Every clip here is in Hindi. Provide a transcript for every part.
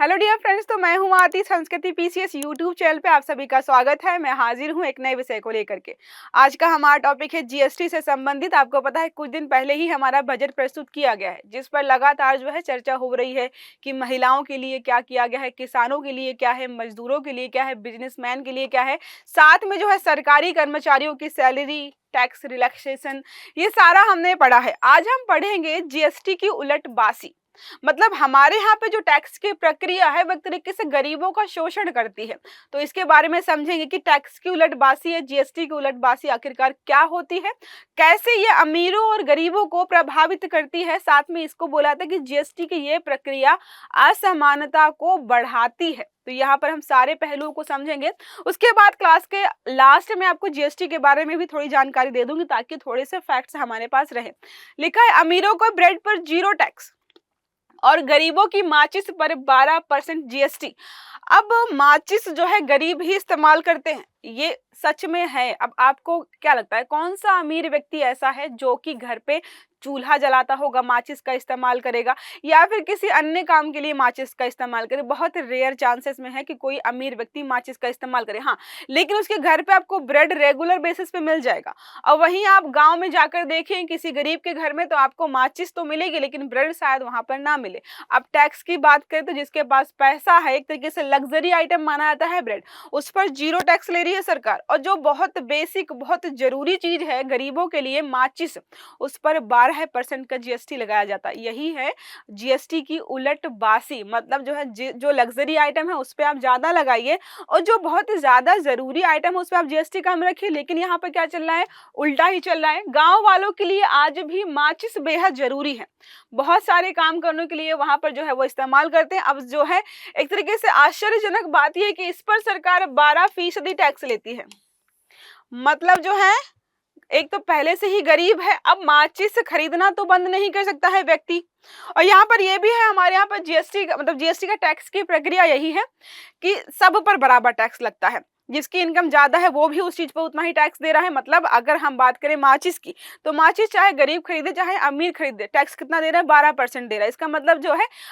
हेलो डियर फ्रेंड्स, तो मैं हूं आरती संस्कृति पीसीएस यूट्यूब चैनल पे आप सभी का स्वागत है। मैं हाजिर हूं एक नए विषय को लेकर के। आज का हमारा टॉपिक है जीएसटी से संबंधित। आपको पता है कुछ दिन पहले ही हमारा बजट प्रस्तुत किया गया है, जिस पर लगातार चर्चा हो रही है कि महिलाओं के लिए क्या किया गया है, किसानों के लिए क्या है, मजदूरों के लिए क्या है, बिजनेसमैन के लिए क्या है, साथ में सरकारी कर्मचारियों की सैलरी, टैक्स रिलैक्सेशन, ये सारा हमने पढ़ा है। आज हम पढ़ेंगे जीएसटी की उलटबासी। मतलब हमारे यहाँ पे जो टैक्स की प्रक्रिया है वो एक तरीके से गरीबों का शोषण करती है। तो इसके बारे में समझेंगे कि टैक्स की उलटबासी या जीएसटी की उलटबासी आखिरकार क्या होती है, कैसे ये अमीरों और गरीबों को प्रभावित करती है। साथ में इसको बोला था कि जीएसटी की ये प्रक्रिया असमानता को बढ़ाती है। तो यहाँ पर हम सारे पहलुओं को समझेंगे। उसके बाद क्लास के लास्ट में आपको जीएसटी के बारे में भी थोड़ी जानकारी दे दूंगी, ताकि थोड़े से फैक्ट्स हमारे पास रहे। लिखा है अमीरों को ब्रेड पर 0 टैक्स और गरीबों की माचिस पर 12% जीएसटी। अब माचिस गरीब ही इस्तेमाल करते हैं, ये सच में है। अब आपको क्या लगता है कौन सा अमीर व्यक्ति ऐसा है जो कि घर पे चूल्हा जलाता होगा, माचिस का इस्तेमाल करेगा, या फिर किसी अन्य काम के लिए माचिस का इस्तेमाल करे? बहुत रेयर चांसेस में है कि कोई अमीर व्यक्ति माचिस का इस्तेमाल करे। हाँ, लेकिन उसके घर पे आपको ब्रेड रेगुलर बेसिस पे मिल जाएगा। और वहीं आप गांव में जाकर देखें किसी गरीब के घर में, तो आपको माचिस तो मिलेगी लेकिन ब्रेड शायद वहां पर ना मिले। अब टैक्स की बात करें तो जिसके पास पैसा है, एक तरीके से लग्जरी आइटम माना जाता है ब्रेड, उस पर 0 टैक्स ले रही है सरकार। और जो बहुत बेसिक, बहुत जरूरी चीज है गरीबों के लिए, माचिस, उस पर 12% का जीएसटी लगाया जाता है। यही है जीएसटी की उलटबासी। मतलब जो लग्जरी आइटम है उस पर आप ज्यादा लगाइए, और जो बहुत ज्यादा जरूरी आइटम है उस पर आप जीएसटी कम रखिए। लेकिन यहाँ पर क्या चल रहा है, उल्टा ही चल रहा है। गांव वालों के लिए आज भी माचिस बेहद जरूरी है। बहुत सारे काम करने के लिए वहां पर वो इस्तेमाल करते हैं। अब एक तरीके से आश्चर्यजनक बात यह है कि इस पर सरकार 12% टैक्स लेती है। मतलब एक तो पहले से ही गरीब है, अब माचिस खरीदना तो बंद नहीं कर सकता है व्यक्ति। और यहाँ पर ये भी है, हमारे यहाँ पर जीएसटी जीएसटी का टैक्स की प्रक्रिया यही है कि सब पर बराबर टैक्स लगता है। जिसकी इनकम ज्यादा है वो भी उस चीज पर उतना ही टैक्स दे रहा है। मतलब अगर हम बात करें माचिस की, तो माचिस चाहे गरीब खरीदे चाहे अमीर खरीदे, टैक्स कितना दे रहा है? 12% दे रहा है। इसका मतलब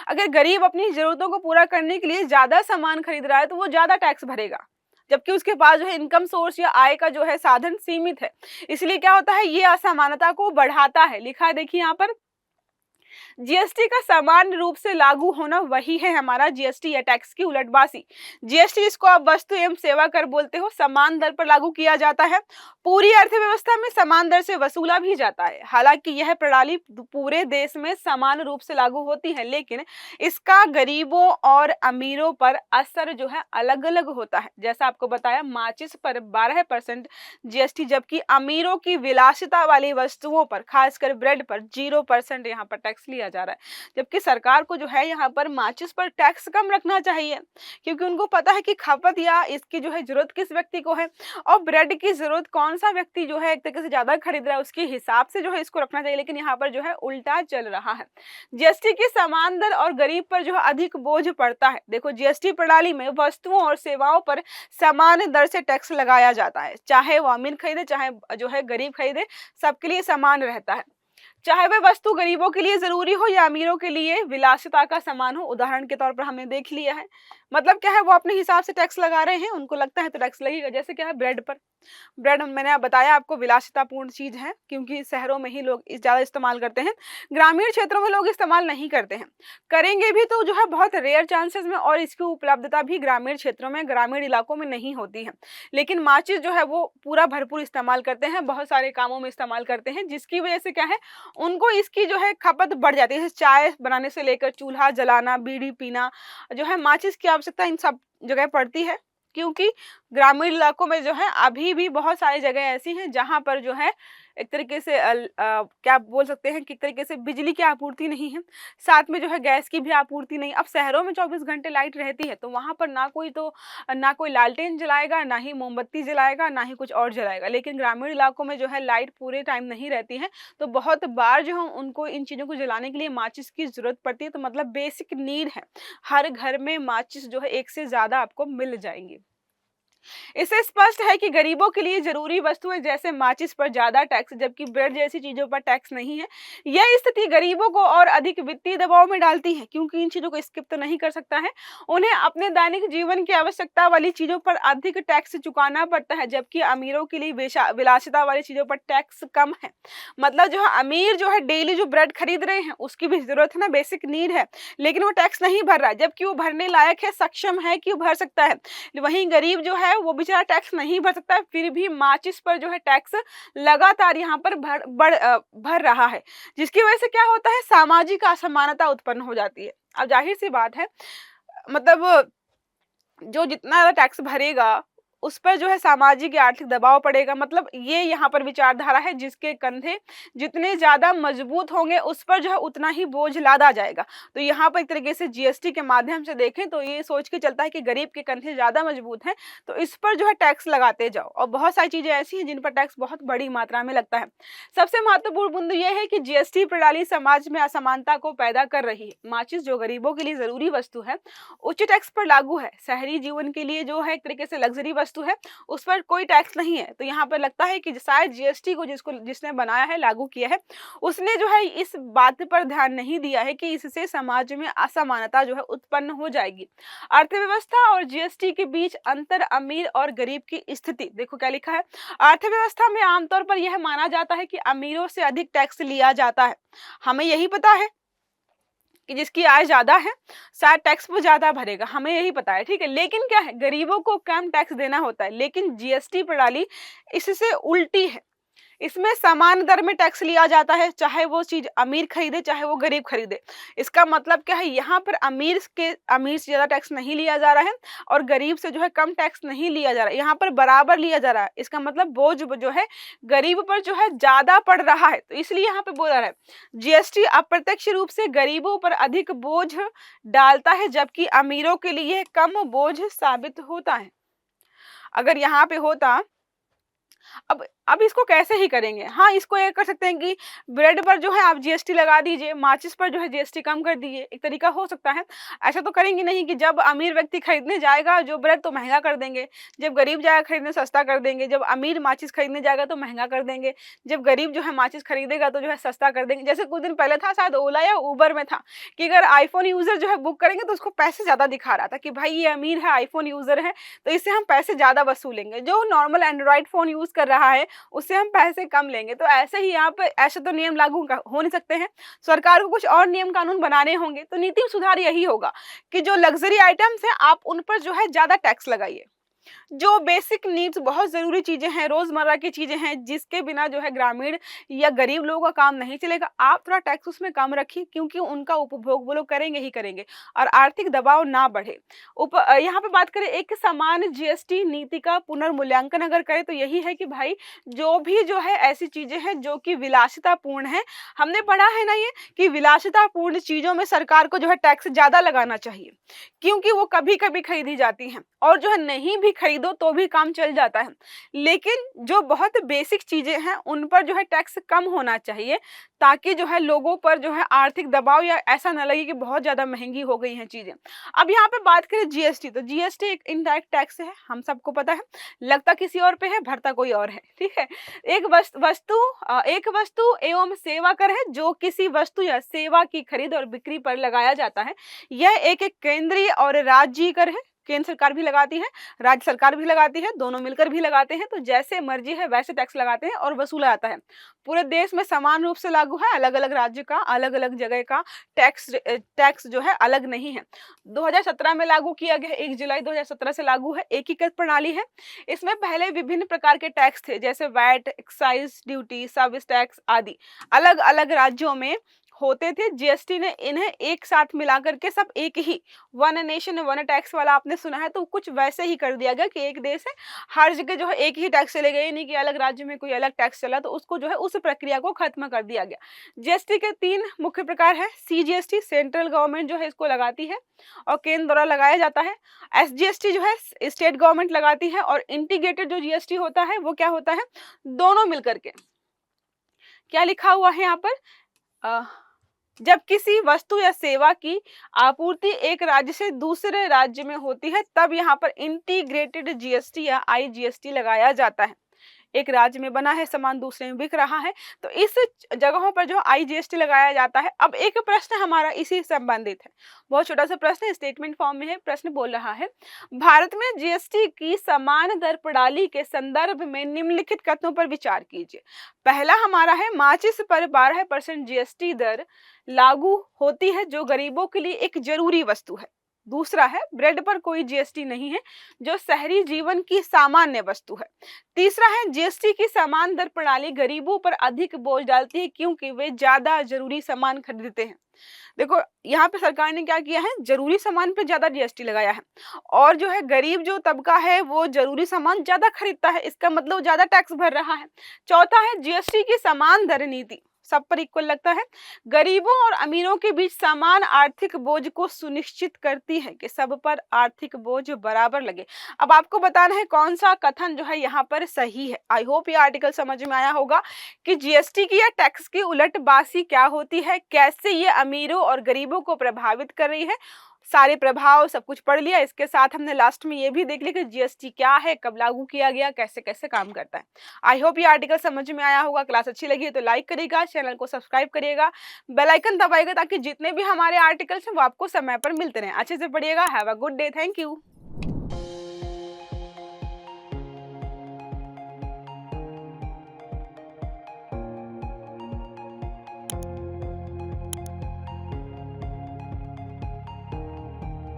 अगर गरीब अपनी जरूरतों को पूरा करने के लिए ज्यादा सामान खरीद रहा है तो वो ज्यादा टैक्स भरेगा, जबकि उसके पास इनकम सोर्स या आय का साधन सीमित है। इसलिए क्या होता है, ये असमानता को बढ़ाता है। लिखा है देखिए यहाँ पर, जीएसटी का समान रूप से लागू होना वही है हमारा जीएसटी या टैक्स की उलटबासी। जीएसटी, जिसको आप वस्तु एवं सेवा कर बोलते हो, समान दर पर लागू किया जाता है। पूरी अर्थव्यवस्था में समान दर से वसूला भी जाता है। हालांकि यह प्रणाली पूरे देश में समान रूप से लागू होती है, लेकिन इसका गरीबों और अमीरों पर असर अलग अलग होता है। जैसा आपको बताया, माचिस पर 12% जीएसटी, जबकि अमीरों की विलासिता वाली वस्तुओं पर, खासकर ब्रेड पर, 0% यहाँ पर टैक्स लिया जा रहा है। जबकि सरकार को यहाँ पर माचिस पर टैक्स कम रखना चाहिए, क्योंकि उनको पता है कि खपत या इसकी जरूरत किस व्यक्ति को है, और ब्रेड की जरूरत कौन सा व्यक्ति एक तरीके से ज्यादा खरीद रहा है, उसके हिसाब से इसको रखना चाहिए। लेकिन यहाँ पर उल्टा चल रहा है। जीएसटी की समान दर और गरीब पर अधिक बोझ पड़ता है। देखो, जीएसटी प्रणाली में वस्तुओं और सेवाओं पर समान दर से टैक्स लगाया जाता है, चाहे वो अमीर खरीदे चाहे गरीब खरीदे, सबके लिए समान रहता है। चाहे वह वस्तु गरीबों के लिए जरूरी हो या अमीरों के लिए विलासिता का सामान हो। उदाहरण के तौर पर हमने देख लिया है। मतलब क्या है, वो अपने हिसाब से टैक्स लगा रहे हैं, उनको लगता है तो टैक्स लगेगा। जैसे क्या है, ब्रेड पर, ब्रेड मैंने बताया आपको विलासितापूर्ण चीज है, क्योंकि शहरों में ही लोग ज्यादा इस्तेमाल करते हैं, ग्रामीण क्षेत्रों में लोग इस्तेमाल नहीं करते हैं। करेंगे भी तो बहुत रेयर चांसेस में, और इसकी उपलब्धता भी ग्रामीण क्षेत्रों में, ग्रामीण इलाकों में नहीं होती है। लेकिन माचिस वो पूरा भरपूर इस्तेमाल करते हैं, बहुत सारे कामों में इस्तेमाल करते हैं, जिसकी वजह से क्या है, उनको इसकी खपत बढ़ जाती है। चाय बनाने से लेकर चूल्हा जलाना, बीड़ी पीना, माचिस की आवश्यकता इन सब जगह पड़ती है। क्योंकि ग्रामीण इलाकों में अभी भी बहुत सारी जगह ऐसी हैं जहां पर एक तरीके से क्या बोल सकते हैं कि एक तरीके से बिजली की आपूर्ति नहीं है, साथ में गैस की भी आपूर्ति नहीं। अब शहरों में 24 घंटे लाइट रहती है, तो वहां पर ना कोई लालटेन जलाएगा, ना ही मोमबत्ती जलाएगा, ना ही कुछ और जलाएगा। लेकिन ग्रामीण इलाकों में लाइट पूरे टाइम नहीं रहती है, तो बहुत बार उनको इन चीजों को जलाने के लिए माचिस की जरूरत पड़ती है। तो मतलब बेसिक नीड है, हर घर में माचिस एक से ज्यादा आपको मिल जाएंगी। इससे स्पष्ट है कि गरीबों के लिए जरूरी वस्तुएं जैसे माचिस पर ज्यादा टैक्स जबकि ब्रेड जैसी चीजों पर टैक्स नहीं है। यह स्थिति गरीबों को और अधिक वित्तीय दबाव में डालती है क्योंकि इन चीजों को स्किप तो नहीं कर सकता है। उन्हें अपने दैनिक जीवन की आवश्यकता वाली चीजों पर अधिक टैक्स चुकाना पड़ता है जबकि अमीरों के लिए विलासिता वाली चीजों पर टैक्स कम है। मतलब जो है अमीर जो है डेली जो ब्रेड खरीद रहे हैं उसकी भी जरूरत है ना, बेसिक नीड है, लेकिन वो टैक्स नहीं भर रहा है जबकि वो भरने लायक है, सक्षम है कि वो भर सकता है। वहीं गरीब जो है वो बेचारा टैक्स नहीं भर सकता है, फिर भी माचिस पर जो है टैक्स लगातार यहाँ पर भर रहा है, जिसकी वजह से क्या होता है, सामाजिक असमानता उत्पन्न हो जाती है। अब जाहिर सी बात है, मतलब जो जितना ज्यादा टैक्स भरेगा उस पर जो है सामाजिक या आर्थिक दबाव पड़ेगा। मतलब ये यहाँ पर विचारधारा है जिसके कंधे जितने ज्यादा मजबूत होंगे उस पर जो है उतना ही बोझ लादा जाएगा। तो यहाँ पर एक तरीके से जीएसटी के माध्यम से देखें तो ये सोच के चलता है कि गरीब के कंधे ज्यादा मजबूत हैं तो इस पर जो है टैक्स लगाते जाओ। और बहुत सारी चीजें ऐसी हैं जिन पर टैक्स बहुत बड़ी मात्रा में लगता है। सबसे महत्वपूर्ण बिंदु यह है कि जीएसटी प्रणाली समाज में असमानता को पैदा कर रही है। माचिस जो गरीबों के लिए जरूरी वस्तु है उच्च टैक्स पर लागू है, शहरी जीवन के लिए जो है एक तरीके से लग्जरी वस्तु है उस पर कोई टैक्स नहीं है। तो यहाँ पर लगता है कि शायद जीएसटी को जिसने बनाया है, लागू किया है, उसने जो है इस बात पर ध्यान नहीं दिया है कि इससे समाज में असमानता जो है उत्पन्न हो जाएगी। अर्थव्यवस्था और जीएसटी के बीच अंतर, अमीर और गरीब की स्थिति। देखो क्या लिखा है, अर्थव्यवस्था में आमतौर पर यह माना जाता है कि अमीरों से अधिक टैक्स लिया जाता है। हमें यही पता है कि जिसकी आय ज्यादा है शायद टैक्स वो ज्यादा भरेगा, हमें यही पता है, ठीक है। लेकिन क्या है, गरीबों को कम टैक्स देना होता है। लेकिन जीएसटी प्रणाली इससे उल्टी है, इसमें समान दर में टैक्स लिया जाता है, चाहे वो चीज अमीर खरीदे चाहे वो गरीब खरीदे। इसका मतलब क्या है, यहाँ पर अमीर से ज्यादा टैक्स नहीं लिया जा रहा है और गरीब से जो है कम टैक्स नहीं लिया जा रहा है, यहाँ पर बराबर लिया जा रहा है। इसका मतलब बोझ जो है गरीब पर जो है ज्यादा पड़ रहा है। तो इसलिए यहाँ पे बोला रहा है जीएसटी अप्रत्यक्ष रूप से गरीबों पर अधिक बोझ डालता है जबकि अमीरों के लिए कम बोझ साबित होता है। अगर यहाँ पे होता, अब इसको कैसे ही करेंगे, हाँ इसको ये कर सकते हैं कि ब्रेड पर जो है आप जीएसटी लगा दीजिए, माचिस पर जो है जीएसटी कम कर दीजिए, एक तरीका हो सकता है। ऐसा तो करेंगे नहीं कि जब अमीर व्यक्ति खरीदने जाएगा जो ब्रेड तो महंगा कर देंगे, जब गरीब जाएगा खरीदने सस्ता कर देंगे, जब अमीर माचिस खरीदने जाएगा तो महंगा कर देंगे, जब गरीब जो है माचिस खरीदेगा तो जो है सस्ता कर देंगे। जैसे कुछ दिन पहले था, शायद ओला या उबर में था कि अगर आईफोन यूजर जो है बुक करेंगे तो उसको पैसे ज्यादा दिखा रहा था कि भाई ये अमीर है, आईफोन यूजर है, तो इससे हम पैसे ज्यादा वसूलेंगे। जो नॉर्मल एंड्रॉइड फोन यूज कर रहा है उससे हम पैसे कम लेंगे। तो ऐसे ही यहाँ पे ऐसे तो नियम लागू हो नहीं सकते हैं, सरकार को कुछ और नियम कानून बनाने होंगे। तो नीति सुधार यही होगा कि जो लग्जरी आइटम्स हैं आप उन पर जो है ज्यादा टैक्स लगाइए। जो बेसिक नीड्स, बहुत जरूरी चीजें हैं, रोजमर्रा की चीजें हैं जिसके बिना जो है ग्रामीण या गरीब लोगों का काम नहीं चलेगा, आप थोड़ा टैक्स उसमें कम रखिए क्योंकि उनका उपभोग वो लोग करेंगे ही करेंगे और आर्थिक दबाव ना बढ़े। यहाँ पे बात करें एक समान जीएसटी नीति का पुनर्मूल्यांकन अगर करें तो यही है कि भाई जो भी जो है ऐसी चीजें हैं जो कि विलासितापूर्ण है, हमने पढ़ा है ना ये कि विलासितापूर्ण चीजों में सरकार को जो है टैक्स ज्यादा लगाना चाहिए क्योंकि वो कभी कभी खरीदी जाती हैं और जो है नहीं भी खरीदो तो भी काम चल जाता है। लेकिन जो बहुत बेसिक चीजें हैं उन पर जो है टैक्स कम होना चाहिए ताकि जो है लोगों पर जो है आर्थिक दबाव या ऐसा न लगे कि बहुत ज्यादा महंगी हो गई हैं चीजें। अब यहाँ पे बात करें जीएसटी, तो जीएसटी एक इनडायरेक्ट टैक्स है, हम सबको पता है, लगता किसी और पे है, भरता कोई और है, ठीक है। एक वस्तु एवं सेवा कर है जो किसी वस्तु या सेवा की खरीद और बिक्री पर लगाया जाता है। यह एक केंद्रीय और राज्य कर है, केंद्र सरकार भी लगाती है, राज्य सरकार भी लगाती है, दोनों मिलकर भी लगाते हैं। तो जैसे मर्जी है वैसे टैक्स लगाते हैं और वसूला जाता है। पूरे देश में समान रूप से लागू है, अलग अलग राज्य का, अलग अलग जगह का टैक्स जो है अलग नहीं है। 2017 में लागू किया गया, 1 जुलाई 2017 से लागू है, एकीकृत प्रणाली है। इसमें पहले विभिन्न प्रकार के टैक्स थे जैसे VAT, excise duty, service tax आदि अलग अलग राज्यों में होते थे। जीएसटी ने इन्हें एक साथ मिलाकर के सब एक ही वन नेशन वन टैक्स वाला आपने सुना है, तो कुछ वैसे ही कर दिया गया कि एक देश है, हर जगह जो है एक ही टैक्स चले गए, नहीं कि अलग राज्य में कोई अलग टैक्स चला, तो उसको जो है उस प्रक्रिया को खत्म कर दिया गया। जीएसटी के 3 मुख्य प्रकार है। सीजीएसटी सेंट्रल गवर्नमेंट जो है इसको लगाती है और केंद्र द्वारा लगाया जाता है। एसजीएसटी जो है स्टेट गवर्नमेंट लगाती है और इंटीग्रेटेड जो जीएसटी होता है वो क्या होता है, दोनों मिलकर के। क्या लिखा हुआ है यहाँ पर, जब किसी वस्तु या सेवा की आपूर्ति एक राज्य से दूसरे राज्य में होती है तब यहाँ पर इंटीग्रेटेड जीएसटी या आईजीएसटी लगाया जाता है। एक राज्य में बना है सामान, दूसरे में बिक रहा है, तो इस जगहों पर जो आईजीएसटी लगाया जाता है। अब एक प्रश्न हमारा इसी से संबंधित है, बहुत छोटा सा प्रश्न, स्टेटमेंट फॉर्म में है। प्रश्न बोल रहा है, भारत में जीएसटी की समान दर प्रणाली के संदर्भ में निम्नलिखित कथनों पर विचार कीजिए। पहला हमारा है, माचिस पर 12% जीएसटी दर लागू होती है जो गरीबों के लिए एक जरूरी वस्तु है। दूसरा है, ब्रेड पर कोई जीएसटी नहीं है जो शहरी जीवन की सामान्य वस्तु है। तीसरा है, जीएसटी की समान दर प्रणाली गरीबों पर अधिक बोझ डालती है क्योंकि वे ज्यादा जरूरी सामान खरीदते हैं। देखो यहाँ पे सरकार ने क्या किया है, जरूरी सामान पे ज्यादा जीएसटी लगाया है, और जो है गरीब जो तबका है वो जरूरी सामान ज्यादा खरीदता है, इसका मतलब ज्यादा टैक्स भर रहा है। चौथा है, जीएसटी की समान दर नीति सब पर इक्वल लगता है, गरीबों और अमीरों के बीच समान आर्थिक बोझ को सुनिश्चित करती है कि सब पर आर्थिक बोझ बराबर लगे। अब आपको बताना है कौन सा कथन जो है यहाँ पर सही है। आई होप ये आर्टिकल समझ में आया होगा कि जीएसटी की या टैक्स की उलटबाजी क्या होती है, कैसे ये अमीरों और गरीबों को प्रभावित कर रही है। सारे प्रभाव सब कुछ पढ़ लिया। इसके साथ हमने लास्ट में ये भी देख लिया कि जीएसटी क्या है, कब लागू किया गया, कैसे कैसे काम करता है। आई होप ये आर्टिकल समझ में आया होगा। क्लास अच्छी लगी है तो लाइक करिएगा, चैनल को सब्सक्राइब करिएगा, बेल आइकन दबाइएगा ताकि जितने भी हमारे आर्टिकल्स हैं वो आपको समय पर मिलते रहें। अच्छे से पढ़िएगा। Have a good day. Thank you.